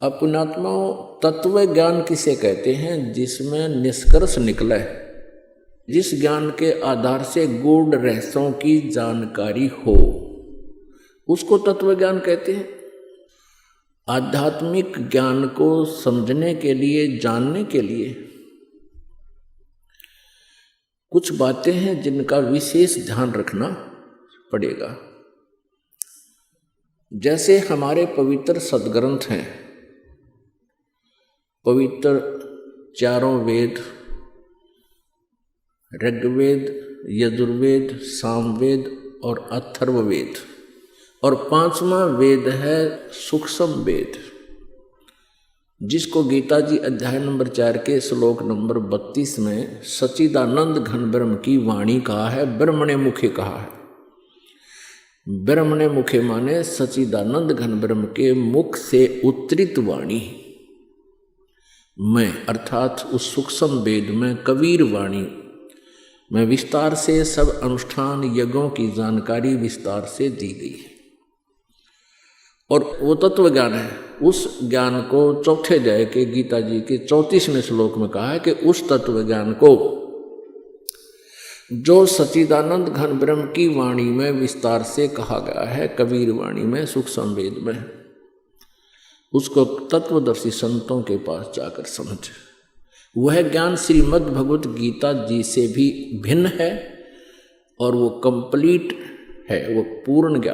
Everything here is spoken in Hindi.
अपनात्माओं, तत्व ज्ञान किसे कहते हैं? जिसमें निष्कर्ष निकला है, जिस ज्ञान के आधार से गूढ़ रहस्यों की जानकारी हो, उसको तत्व ज्ञान कहते हैं। आध्यात्मिक ज्ञान को समझने के लिए, जानने के लिए कुछ बातें हैं जिनका विशेष ध्यान रखना पड़ेगा। जैसे हमारे पवित्र सदग्रंथ हैं, पवित्र चारों वेद, ऋग्वेद, यजुर्वेद, सामवेद और अथर्ववेद, और पांचवा वेद है सूक्ष्म वेद, जिसको गीता जी अध्याय नंबर 4 के श्लोक नंबर 32 में सच्चिदानंद घन ब्रह्म की वाणी कहा है, ब्रह्मणे मुखे कहा है। ब्रह्मणे मुखे माने सच्चिदानंद घन ब्रह्म के मुख से उत्तरित वाणी में, अर्थात उस सूक्ष्म वेद में, कबीर वाणी में विस्तार से सब अनुष्ठान यज्ञों की जानकारी विस्तार से दी गई है। और वो तत्व ज्ञान है। उस ज्ञान को चौथे अध्याय के गीता जी के 34वें श्लोक में कहा है कि उस तत्व ज्ञान को जो सच्चिदानंद घन ब्रह्म की वाणी में विस्तार से कहा गया है, कबीर वाणी में, सूक्ष्म वेद में, उसको तत्वदर्शी संतों के पास जाकर समझ। वह ज्ञान श्रीमद् भगवत गीता जी से भी भिन्न है और वो कंप्लीट है, वो पूर्ण ज्ञान।